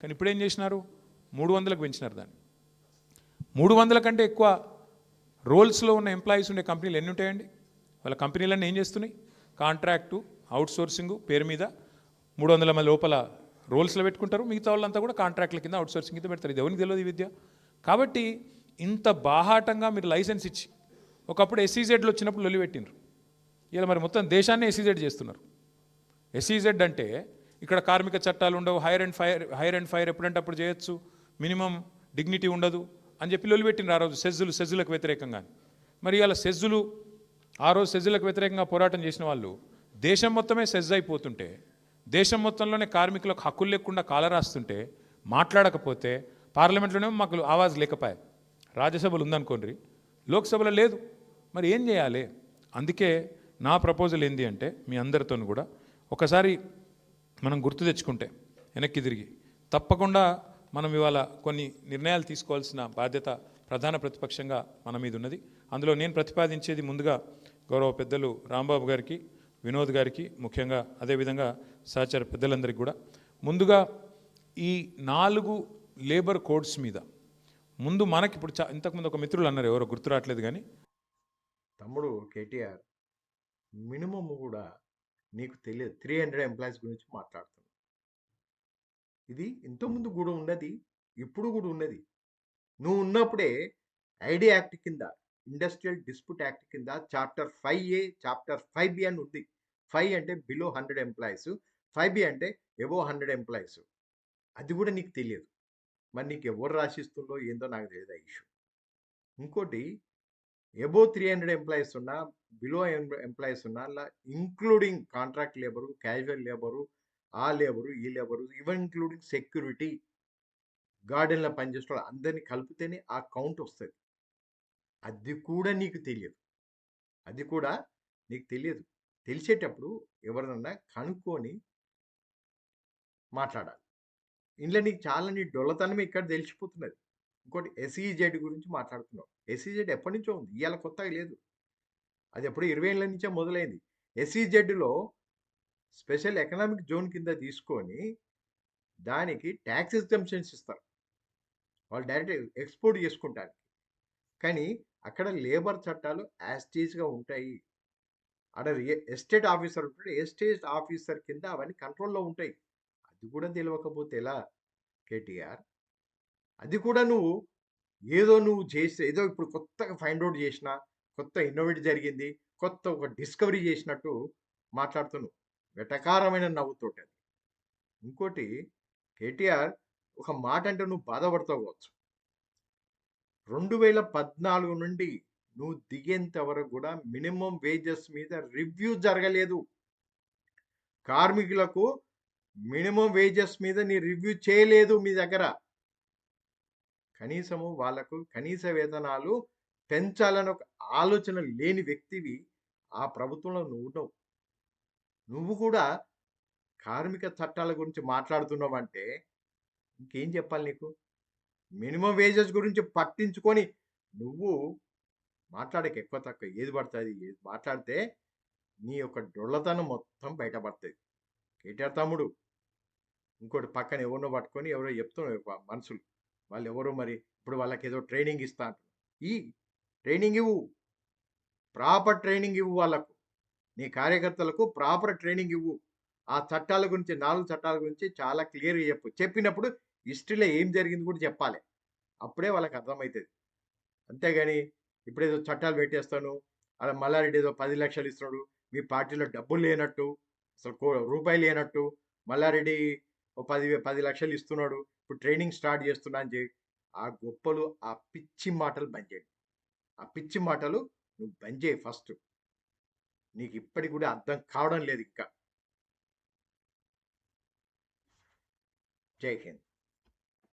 కానీ ఇప్పుడు ఏం చేసినారు, 300కు పెంచినారు దాన్ని. 300 కంటే ఎక్కువ రోల్స్లో ఉన్న ఎంప్లాయీస్ ఉండే కంపెనీలు ఎన్ని ఉంటాయండి? వాళ్ళ కంపెనీలన్నీ ఏం చేస్తున్నాయి? కాంట్రాక్టు, అవుట్సోర్సింగ్ పేరు మీద 300 మంది లోపల రోల్స్లో పెట్టుకుంటారు, మిగతా వాళ్ళంతా కూడా కాంట్రాక్ట్ల కింద అవుట్సోర్సింగ్ కింద పెడతారు. ఇది ఎవరికి తెలియదు ఈ విద్య. కాబట్టి ఇంత బాహాటంగా మీరు లైసెన్స్ ఇచ్చి, ఒకప్పుడు ఎస్ఈజెడ్లు వచ్చినప్పుడు లొల్లి పెట్టినారు, ఇలా మరి మొత్తం దేశాన్ని ఎస్ఈజెడ్ చేస్తున్నారు. ఎస్ఈజెడ్ అంటే ఇక్కడ కార్మిక చట్టాలు ఉండవు, హైర్ అండ్ ఫైర్ ఎప్పుడంటే అప్పుడు చేయొచ్చు, మినిమం డిగ్నిటీ ఉండదు అని చెప్పి లొల్లి పెట్టినారు ఆ రోజు సెజ్జులకు వ్యతిరేకంగా. మరి ఇలా ఆ రోజు సెజ్జులకు వ్యతిరేకంగా పోరాటం చేసిన వాళ్ళు దేశం మొత్తమే సెజ్ అయిపోతుంటే, దేశం మొత్తంలోనే కార్మికులకు హక్కులు లేకుండా కాలరాస్తుంటే, మాట్లాడకపోతే పార్లమెంట్లోనే మాకు ఆవాజ్ లేకపోయా. రాజ్యసభలు ఉందనుకోండి, లోక్సభలో లేదు. మరి ఏం చేయాలి? అందుకే నా ప్రపోజల్ ఏంది అంటే, మీ అందరితో కూడా ఒకసారి మనం గుర్తు తెచ్చుకుంటే వెనక్కి తిరిగి, తప్పకుండా మనం ఇవాళ కొన్ని నిర్ణయాలు తీసుకోవాల్సిన బాధ్యత ప్రధాన ప్రతిపక్షంగా మన మీద ఉన్నది. అందులో నేను ప్రతిపాదించేది ముందుగా గౌరవ పెద్దలు రాంబాబు గారికి, వినోద్ గారికి, ముఖ్యంగా అదేవిధంగా సహచర పెద్దలందరికీ కూడా, ముందుగా ఈ 4 లేబర్ కోడ్స్ మీద ముందు మనకి ఇప్పుడు ఇంతకుముందు ఒక మిత్రులు అన్నారు, ఎవరో గుర్తు రావట్లేదు కానీ, తమ్ముడు కేటీఆర్ మినిమం కూడా నీకు తెలియదు 300 ఎంప్లాయీస్ గురించి మాట్లాడుతున్నావు. ఇది ఇంతకుముందు కూడా ఉన్నది, ఇప్పుడు కూడా ఉన్నది. నువ్వు ఉన్నప్పుడే ఐడి యాక్ట్ కింద, ఇండస్ట్రియల్ డిస్ప్యూట్ యాక్ట్ కింద చాప్టర్ 5A, చాప్టర్ 5B అని ఉంది. 5 అంటే బిలో 100 ఎంప్లాయీస్, 5B అంటే ఎబో 100 ఎంప్లాయీస్. అది కూడా నీకు తెలియదు. మరి నీకు ఎవరు రాసిస్తుందో ఏందో నాకు తెలియదు ఆ ఇష్యూ. ఇంకోటి, ఎబో 300 ఎంప్లాయీస్ ఉన్నా, బిలో ఎంప్లాయీస్ ఉన్నా, అలా including contract labour, casual labour, ఆ లేబరు, ఈ లేబరు, ఈవెన్ ఇంక్లూడింగ్ సెక్యూరిటీ, గార్డెన్లో పనిచేసే వాళ్ళు అందరినీ కలిపితేనే ఆ కౌంట్ వస్తుంది. అది కూడా నీకు తెలియదు. అది కూడా నీకు తెలియదు. తెలిసేటప్పుడు ఎవరినన్నా కనుక్కొని మాట్లాడాలి. ఇందులో నీకు చాలా నీ డొల్లతనమే ఇక్కడ తెలిసిపోతున్నది. ఇంకోటి ఎస్ఈజెడ్ గురించి మాట్లాడుతున్నావు. ఎస్ఈజెడ్ ఎప్పటి నుంచో ఉంది, ఇవాళ కొత్తగా లేదు. అది ఎప్పుడు 20 ఏళ్ళ నుంచే మొదలైంది. ఎస్ఈజెడ్లో స్పెషల్ ఎకనామిక్ జోన్ కింద తీసుకొని దానికి ట్యాక్స్ ఎగ్జంప్షన్స్ ఇస్తారు. వాళ్ళు డైరెక్ట్ ఎక్స్పోర్ట్ చేసుకుంటారు. కానీ అక్కడ లేబర్ చట్టాలు యాస్టీజ్గా ఉంటాయి. అక్కడ ఎస్టేట్ ఆఫీసర్ ఉంటాడు, ఎస్టేట్ ఆఫీసర్ కింద అవన్నీ కంట్రోల్లో ఉంటాయి. అది కూడా తెలియకపోతే ఎలా కేటీఆర్? అది కూడా నువ్వు చేస్తే ఏదో ఇప్పుడు కొత్తగా ఫైండ్ అవుట్ చేసిన, కొత్త ఇన్నోవేట్ జరిగింది, కొత్త ఒక డిస్కవరీ చేసినట్టు మాట్లాడుతున్నావు వెటకారమైన నవ్వుతోటి. అది ఇంకోటి కేటీఆర్, ఒక మాట అంటే నువ్వు బాధపడతావు కావచ్చు. 2014 నుండి నువ్వు దిగేంత వరకు కూడా మినిమం వేజెస్ మీద రివ్యూ జరగలేదు. కార్మికులకు మినిమం వేజెస్ మీద నీ రివ్యూ చేయలేదు మీ దగ్గర. కనీసము వాళ్లకు కనీస వేతనాలు పెంచాలని ఒక ఆలోచన లేని వ్యక్తివి ఆ ప్రభుత్వంలో నువ్వు. నువ్వు కూడా కార్మిక చట్టాల గురించి మాట్లాడుతున్నావంటే ఇంకేం చెప్పాలి నీకు? మినిమం వేజెస్ గురించి పట్టించుకొని నువ్వు మాట్లాడక ఎక్కువ తక్కువ ఏది పడుతుంది, ఏది మాట్లాడితే నీ యొక్క డొల్లతనం మొత్తం బయటపడుతుంది కేటీఆర్ తమ్ముడు. ఇంకోటి పక్కన ఎవరినో పట్టుకొని ఎవరో చెప్తున్నారు మనుషులు, వాళ్ళు ఎవరో మరి ఇప్పుడు వాళ్ళకి ఏదో ట్రైనింగ్ ఇస్తా అంటారు. ఈ ట్రైనింగ్ ఇవ్వు, ప్రాపర్ ట్రైనింగ్ ఇవ్వు వాళ్ళకు, నీ కార్యకర్తలకు ప్రాపర్ ట్రైనింగ్ ఇవ్వు. ఆ చట్టాల గురించి, 4 చట్టాల గురించి చాలా క్లియర్గా చెప్పినప్పుడు హిస్టరీలో ఏం జరిగింది కూడా చెప్పాలి. అప్పుడే వాళ్ళకి అర్థమవుతుంది. అంతేగాని ఇప్పుడేదో చట్టాలు పెట్టేస్తాను, అలా మల్లారెడ్డి ఏదో 10 లక్షలు ఇస్తున్నాడు, మీ పార్టీలో డబ్బులు లేనట్టు, అసలు రూపాయి లేనట్టు, మల్లారెడ్డి 10 లక్షలు ఇస్తున్నాడు, ఇప్పుడు ట్రైనింగ్ స్టార్ట్ చేస్తున్నా అని చెప్పి ఆ గొప్పలు, ఆ పిచ్చి మాటలు బంద్ చేయండి. ఆ పిచ్చి మాటలు నువ్వు బంద్ చేయి ఫస్ట్. నీకు ఇప్పటికి కూడా అర్థం కావడం లేదు ఇంకా. జై హింద్.